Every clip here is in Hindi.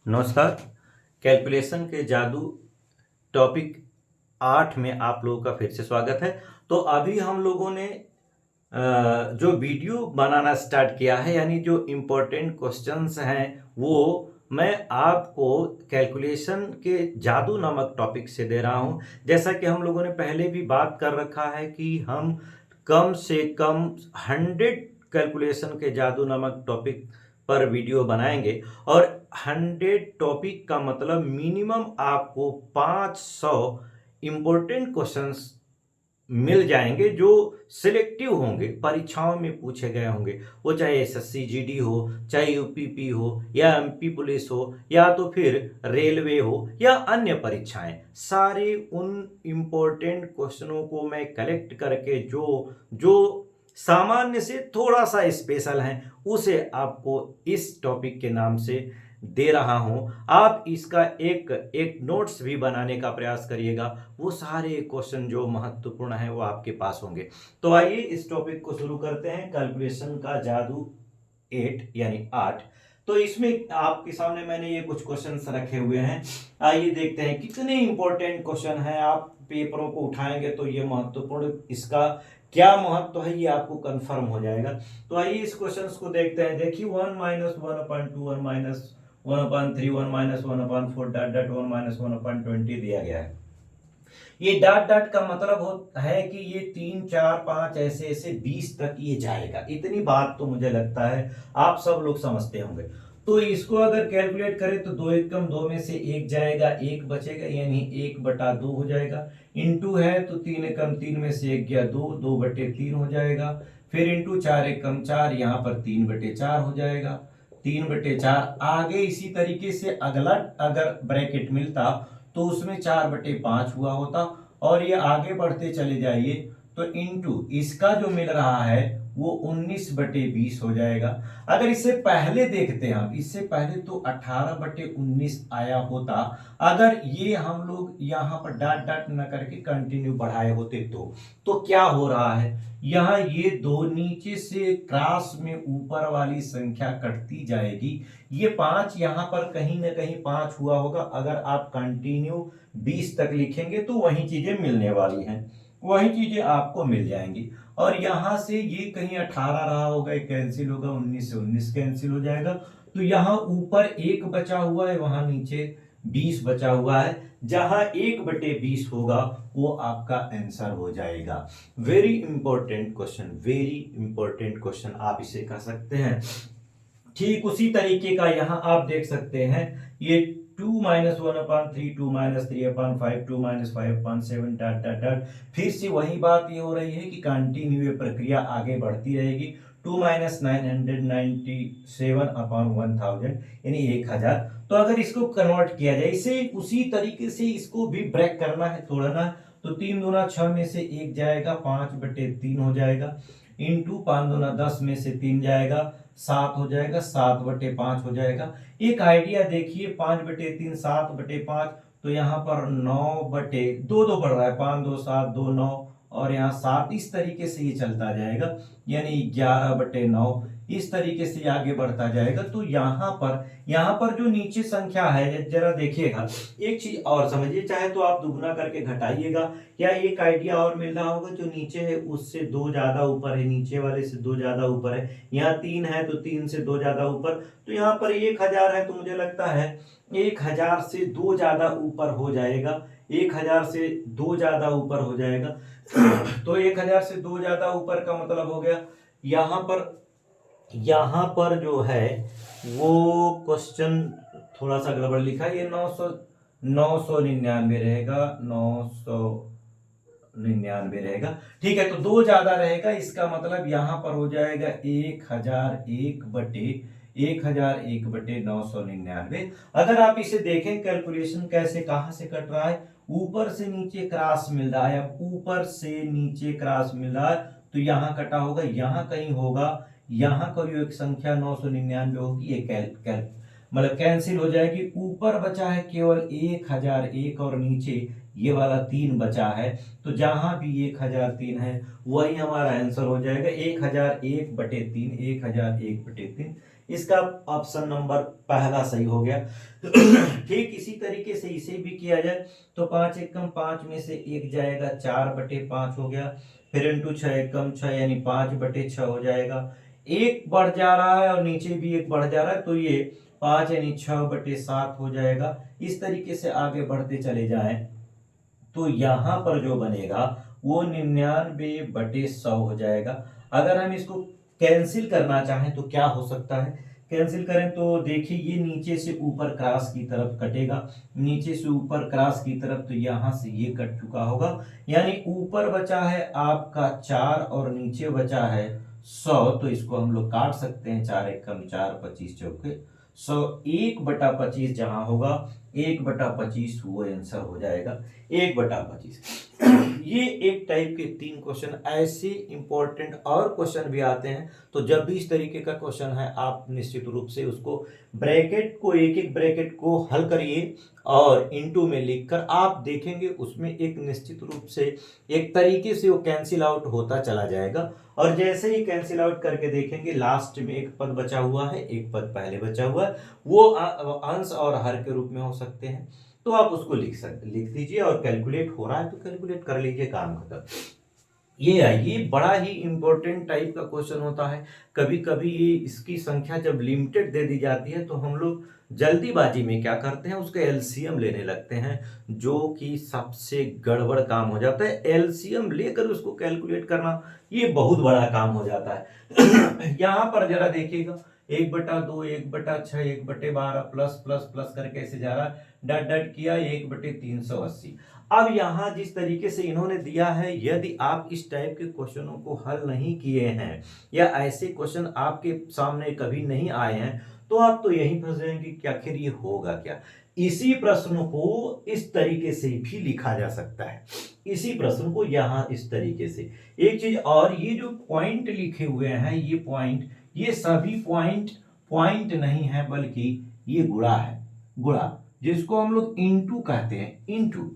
नमस्कार। कैलकुलेशन के जादू टॉपिक 8 में आप लोगों का फिर से स्वागत है। तो अभी हम लोगों ने जो वीडियो बनाना स्टार्ट किया है, यानी जो इम्पोर्टेंट क्वेश्चंस हैं वो मैं आपको कैलकुलेशन के जादू नामक टॉपिक से दे रहा हूं। जैसा कि हम लोगों ने पहले भी बात कर रखा है कि हम कम से कम 100 कैलकुलेशन के जादू नामक टॉपिक पर वीडियो बनाएंगे, और 100 टॉपिक का मतलब मिनिमम आपको 500 इंपॉर्टेंट क्वेश्चंस मिल जाएंगे जो सिलेक्टिव होंगे, परीक्षाओं में पूछे गए होंगे। वो चाहे एसएससी जीडी हो, चाहे यूपीपी हो, या एमपी पुलिस हो, या तो फिर रेलवे हो, या अन्य परीक्षाएं, सारे उन इंपॉर्टेंट क्वेश्चनों को मैं कलेक्ट करके जो जो सामान्य से थोड़ा सा स्पेशल हैं, उसे आपको इस टॉपिक के नाम से दे रहा हूं। आप इसका एक एक नोट्स भी बनाने का प्रयास करिएगा। वो सारे क्वेश्चन जो महत्वपूर्ण है वो आपके पास होंगे। तो आइए इस टॉपिक को शुरू करते हैं। कैलकुलेशन का जादू 8 यानी 8। तो इसमें आपके सामने मैंने ये कुछ क्वेश्चन रखे हुए हैं। आइए देखते हैं कितने इंपॉर्टेंट क्वेश्चन हैं। आप पेपरों को उठाएंगे तो ये महत्वपूर्ण, इसका क्या महत्व है ये आपको कंफर्म हो जाएगा। तो आइए इस क्वेश्चन को देखते हैं। देखिए 1 minus 1/2, 1 minus 1/3, 1 minus 1/4 dot dot 1 minus 1/20 दिया गया है। ये डॉट डॉट का मतलब होता है कि ये 3 4 5 ऐसे ऐसे 20 तक ये जाएगा। इतनी बात तो मुझे लगता है आप सब लोग समझते होंगे। तो इसको अगर कैलकुलेट करें तो 2 एकम 2 में से 1 जाएगा, 1 बचेगा, यानी 1/2 हो जाएगा। इंटू है तो 3 एकम 3 में से 1 गया 2, 2/3 हो जाएगा। फिर इंटू 4 एकम 4, यहाँ पर 3/4 हो जाएगा। 3/4 आगे इसी तरीके से अगला अगर ब्रैकेट मिलता तो उसमें 4/5 हुआ होता, और ये आगे बढ़ते चले जाइए तो इंटू इसका जो मिल रहा है वो 19/20 हो जाएगा। अगर इससे पहले देखते हैं हम, इससे पहले तो 18/19 आया होता, अगर ये हम लोग यहाँ पर डॉट डॉट न करके कंटिन्यू बढ़ाए होते तो क्या हो रहा है, यहाँ ये दो नीचे से क्रॉस में ऊपर वाली संख्या कटती जाएगी। ये 5 यहां पर कहीं ना कहीं 5 हुआ होगा। अगर आप कंटिन्यू 20 तक लिखेंगे तो वही चीजें मिलने वाली हैं, वही चीजें आपको मिल जाएंगी। और यहां से ये कहीं 18 रहा होगा, ये कैंसिल होगा, 19 से 19 कैंसिल हो जाएगा। तो यहां ऊपर 1 बचा हुआ है, वहां नीचे 20 बचा हुआ है। जहां 1/20 होगा वो आपका आंसर हो जाएगा। Very important question, very important question आप इसे कह सकते हैं। ठीक उसी तरीके का यहां आप देख सकते हैं, ये 2 minus 1/3, 2 minus 3/5, 2 minus 5/7 dot dot dot. फिर से वही बात ये हो रही है कि कंटिन्यू ये प्रक्रिया आगे बढ़ती रहेगी। 2 माइनस 997/1000 यानी 1000। तो अगर इसको कन्वर्ट किया जाए, इसे उसी तरीके से इसको भी ब्रेक करना है, तोड़ना है, तो 3 दूना 6 में से 1 जाएगा, 5/3 हो जाएगा। इंटू 5 दूना 10 में से 3 जाएगा, 7 हो जाएगा, 7/5 हो जाएगा। एक आइडिया देखिए, 5/3 7/5, तो यहाँ पर 9/2 बढ़ रहा है, 5 2 7 2 9, और यहाँ 7, इस तरीके से ये चलता जाएगा, यानी 11/9 इस तरीके से आगे बढ़ता जाएगा। तो यहाँ पर जो नीचे संख्या है, जरा देखिएगा, एक चीज और समझिए, चाहे तो आप दुगुना करके घटाइएगा, या एक आइडिया और मिल रहा होगा, जो नीचे है उससे 2 ज्यादा ऊपर है, नीचे वाले से 2 ज्यादा ऊपर है। यहाँ 3 है तो 3 से 2 ज्यादा ऊपर, तो यहाँ पर 1000 है, तो मुझे लगता है 1000 से 2 ज्यादा ऊपर हो जाएगा, 1000 से 2 ज्यादा ऊपर हो जाएगा। तो 1000 से 2 ज्यादा ऊपर का मतलब हो गया, यहाँ पर जो है वो क्वेश्चन थोड़ा सा गड़बड़ लिखा है। ये 999 रहेगा, 999 रहेगा। ठीक है, तो 2 ज्यादा रहेगा, इसका मतलब यहां पर हो जाएगा 1001/999। अगर आप इसे देखें कैलकुलेशन कैसे कहां से कट रहा है, ऊपर से नीचे क्रॉस मिल रहा है, ऊपर से नीचे क्रॉस मिल रहा है, तो यहां कटा होगा, यहां कहीं होगा, यहां कोई एक संख्या 999 होगी, ये मतलब कैंसिल हो जाएगी। ऊपर बचा है केवल 1001 और नीचे ये वाला 3 बचा है, तो जहां भी 1003 है वही हमारा आंसर हो जाएगा 1001/3, 1001/3। इसका ऑप्शन नंबर पहला सही हो गया। ठीक इसी तरीके से इसे भी किया जाए तो 5 एकम 5 में से 1 जाएगा, 4/5 हो गया। फिर इंटू 6 एकम 6 यानी 5/6 हो जाएगा। एक बढ़ जा रहा है और नीचे भी एक बढ़ जा रहा है, तो ये 5 यानी 6/7 हो जाएगा। इस तरीके से आगे बढ़ते चले जाएं तो यहां पर जो बनेगा वो 99/100 हो जाएगा। अगर हम इसको कैंसिल करना चाहें तो क्या हो सकता है, कैंसिल करें तो देखिए ये नीचे से ऊपर क्रॉस की तरफ कटेगा, नीचे से ऊपर क्रॉस की तरफ, तो यहां से ये कट चुका होगा, यानी ऊपर बचा है आपका 4 और नीचे बचा है 100। तो इसको हम लोग काट सकते हैं, 4 एकम 4, 25 चौके 100, 1/25 जहां होगा 1/25 वो आंसर हो जाएगा 1/25। ये एक टाइप के 3 क्वेश्चन ऐसे इंपॉर्टेंट और क्वेश्चन भी आते हैं। तो जब भी इस तरीके का क्वेश्चन है आप निश्चित रूप से उसको ब्रैकेट को एक एक ब्रैकेट को हल करिए और इनटू में लिखकर आप देखेंगे उसमें एक निश्चित रूप से एक तरीके से वो कैंसिल आउट होता चला जाएगा। और जैसे ही कैंसिल आउट करके देखेंगे लास्ट में एक पद बचा हुआ है, एक पद पहले बचा हुआ है, वो अंश और हर के रूप में हो सकते हैं। तो आप उसको लिख दीजिए और कैलकुलेट हो रहा है तो कैलकुलेट कर लीजिए, काम खत्म। ये बड़ा ही इंपॉर्टेंट टाइप का क्वेश्चन होता है। कभी कभी ये इसकी संख्या जब लिमिटेड दे दी जाती है तो हम लोग जल्दीबाजी में क्या करते हैं उसका एलसीएम लेने लगते हैं, जो कि सबसे गड़बड़ काम हो जाता है। एलसीएम लेकर उसको कैलकुलेट करना ये बहुत बड़ा काम हो जाता है। यहाँ पर जरा देखिएगा 1/2, 1/6, 1/12 प्लस प्लस प्लस करके ऐसे जा रहा है, डट डट किया 1/380। अब यहां जिस तरीके से इन्होंने दिया है, यदि आप इस टाइप के क्वेश्चनों को हल नहीं किए हैं या ऐसे क्वेश्चन आपके सामने कभी नहीं आए हैं तो आप तो यही फंस जाएंगे कि आखिर ये होगा क्या। इसी प्रश्न को इस तरीके से भी लिखा जा सकता है, इसी प्रश्न को यहां इस तरीके से। एक चीज और, ये जो पॉइंट लिखे हुए हैं ये पॉइंट, ये सभी पॉइंट पॉइंट नहीं है बल्कि ये गुणा है, गुणा जिसको हम लोग इंटू कहते हैं, इंटू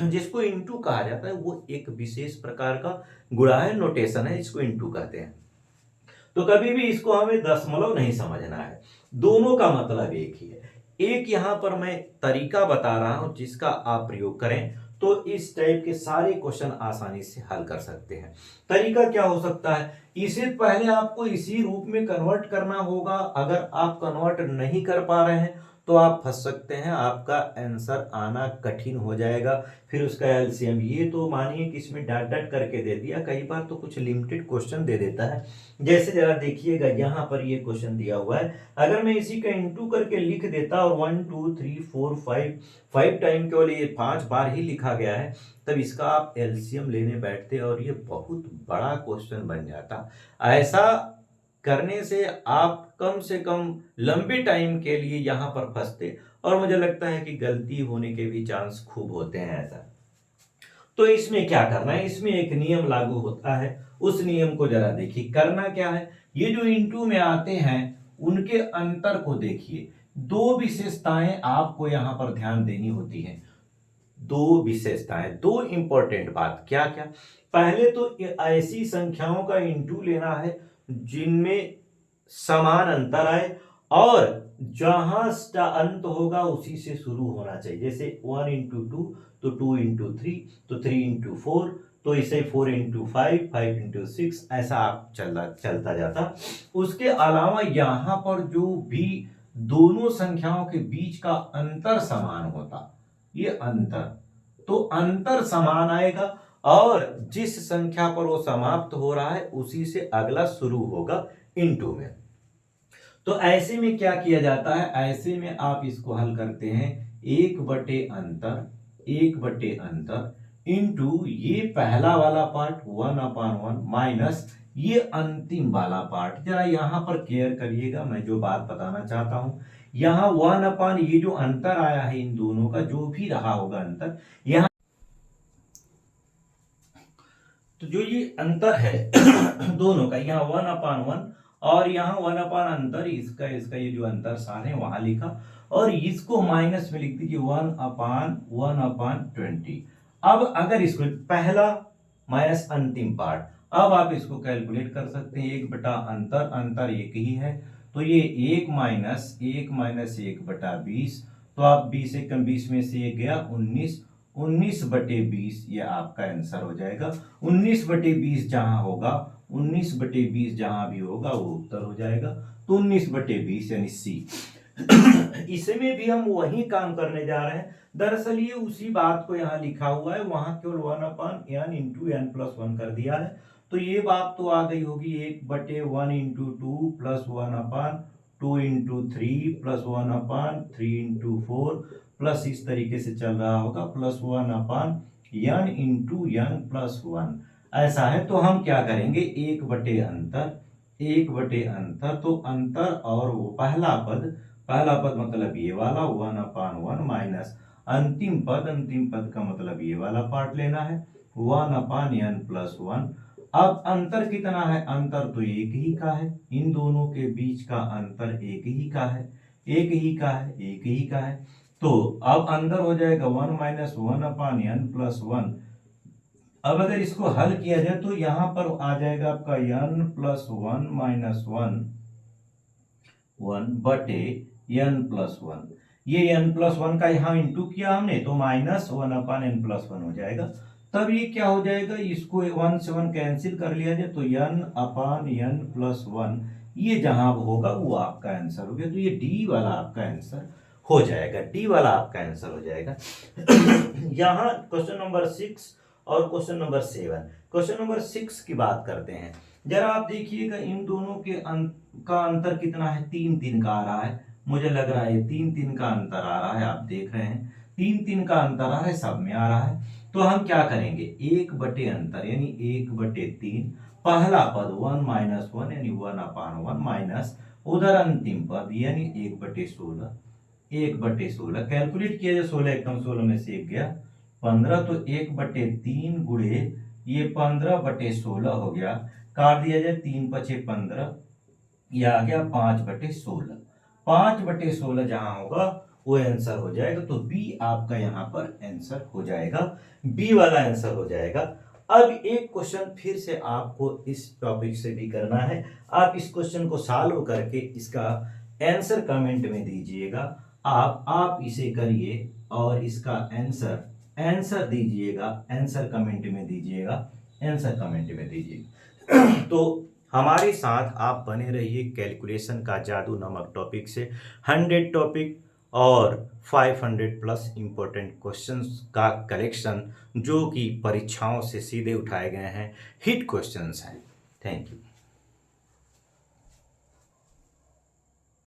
जिसको इंटू कहा जाता है वो एक विशेष प्रकार का गुणा है, नोटेशन है, इसको इंटू कहते हैं। तो कभी भी इसको हमें दशमलव नहीं समझना है, दोनों का मतलब एक ही है। एक यहां पर मैं तरीका बता रहा हूं जिसका आप प्रयोग करें तो इस टाइप के सारे क्वेश्चन आसानी से हल कर सकते हैं। तरीका क्या हो सकता है, इसे पहले आपको इसी रूप में कन्वर्ट करना होगा। अगर आप कन्वर्ट नहीं कर पा रहे हैं तो आप फंस सकते हैं, आपका आंसर आना कठिन हो जाएगा। फिर उसका एलसीएम, ये तो मानिए कि इसमें डट डट करके दे दिया, कई बार तो कुछ लिमिटेड क्वेश्चन दे देता है। जैसे जरा देखिएगा यहाँ पर ये क्वेश्चन दिया हुआ है, अगर मैं इसी का इंटू करके लिख देता और 1 2 3 4 5 टाइम केवल ये 5 बार ही लिखा गया है, तब इसका आप एलसीएम लेने बैठते और ये बहुत बड़ा क्वेश्चन बन जाता। ऐसा करने से आप कम से कम लंबे टाइम के लिए यहां पर फंसते और मुझे लगता है कि गलती होने के भी चांस खूब होते हैं ऐसा। तो इसमें क्या करना है, इसमें एक नियम लागू होता है, उस नियम को जरा देखिए। करना क्या है, ये जो इंटू में आते हैं उनके अंतर को देखिए। दो विशेषताएं आपको यहां पर ध्यान देनी होती है, दो विशेषताएं, दो इंपॉर्टेंट बात। क्या क्या, पहले तो ऐसी संख्याओं का इंटू लेना है जिनमें समान अंतर आए और जहां अंत होगा उसी से शुरू होना चाहिए। जैसे 1 इंटू 2 तो 2 इंटू 3 तो 3 इंटू 4, तो इसे 4 इंटू 5, 5 इंटू 6, ऐसा आप चलता जाता। उसके अलावा यहां पर जो भी दोनों संख्याओं के बीच का अंतर समान होता, ये अंतर, तो अंतर समान आएगा और जिस संख्या पर वो समाप्त हो रहा है उसी से अगला शुरू होगा इंटू में। तो ऐसे में क्या किया जाता है, ऐसे में आप इसको हल करते हैं 1/अंतर इंटू ये पहला वाला पार्ट 1/1 माइनस ये अंतिम वाला पार्ट। जरा यहां पर केयर करिएगा, मैं जो बात बताना चाहता हूं, यहां 1/, ये जो अंतर आया है इन दोनों का जो भी रहा होगा अंतर, यहां तो जो ये अंतर है दोनों का, यहाँ 1/1 और यहाँ 1 अंतर, इसका इसका ये जो अंतर स्थान है वहां लिखा, और इसको माइनस में लिख दीजिए 1/1/20। अब अगर इसको पहला माइनस अंतिम पार्ट, अब आप इसको कैलकुलेट कर सकते हैं, 1 बटा अंतर, अंतर एक ही है, तो ये 1 - 1/20, तो आप 20 से कम 20 में से 1 गया 19, 19/20 ये आपका आंसर हो जाएगा। 19/20 जहां होगा, 19/20 जहां भी होगा वो उत्तर हो जाएगा, तो 19/20 यानी सी। इसमें भी हम वही काम करने जा रहे हैं, दरअसल ये उसी बात को यहाँ लिखा हुआ है, वहां केवल 1/n इंटू n+1 कर दिया है, तो ये बात तो आ गई होगी 1/1 into 2 plus 1/2 into 3 plus 1/3 into 4 plus इस तरीके से चल रहा होगा प्लस 1/n इंटू n+1, ऐसा है। तो हम क्या करेंगे, 1/अंतर, 1/अंतर, तो अंतर और वो पहला पद मतलब ये वाला 1/1 माइनस अंतिम पद का मतलब ये वाला पार्ट लेना है 1/n+1। अब अंतर कितना है, अंतर तो एक ही का है, इन दोनों के बीच का अंतर एक ही का है, एक ही का है। तो अब अंदर हो जाएगा 1 - 1/n+1। अब अगर इसको हल किया जाए तो यहां पर आ जाएगा आपका n+1 - 1/n+1। ये n+1 का यहाँ इंटू किया हमने तो -1/n+1 हो जाएगा। तब ये क्या हो जाएगा, इसको 1 से 1 कैंसिल कर लिया जाए तो n/n+1 ये जहां होगा वो आपका आंसर हो गया। तो ये डी वाला आपका आंसर हो जाएगा, डी वाला आपका आंसर हो जाएगा। यहाँ क्वेश्चन नंबर 6 और क्वेश्चन नंबर 7, क्वेश्चन नंबर 6 की बात करते हैं। जरा आप देखिएगा इन दोनों के का अंतर कितना है, 3 का आ रहा है, मुझे लग रहा है 3 का अंतर आ रहा है, आप देख रहे हैं 3 का अंतर आ रहा है, सब में आ रहा है। तो हम क्या करेंगे, 1/अंतर यानी 1/3, पहला पद 1 - 1 यानी 1/1 माइनस उधर अंतिम पद यानी 1/16, 1/16 कैलकुलेट किया जाए, 16 एकम 16 में से 1 गया 15, तो 1/3 गुणे ये 15/16 हो गया, काट दिया जाए 3×5 = 15, यह आ गया 5/16, 5/16 जहां होगा वो आंसर हो जाएगा। तो बी आपका यहाँ पर आंसर हो जाएगा, बी वाला आंसर हो जाएगा। अब एक क्वेश्चन फिर से आपको इस टॉपिक से भी करना है, आप इस क्वेश्चन को सॉल्व करके इसका आंसर कमेंट में दीजिएगा। आप इसे करिए और इसका आंसर दीजिएगा, आंसर कमेंट में दीजिएगा, आंसर कमेंट में दीजिएगा। तो हमारे साथ आप बने रहिए कैलकुलेशन का जादू नामक टॉपिक से 100 टॉपिक और 500+ इंपॉर्टेंट क्वेश्चंस का कलेक्शन जो कि परीक्षाओं से सीधे उठाए गए हैं, हिट क्वेश्चंस हैं। Thank you.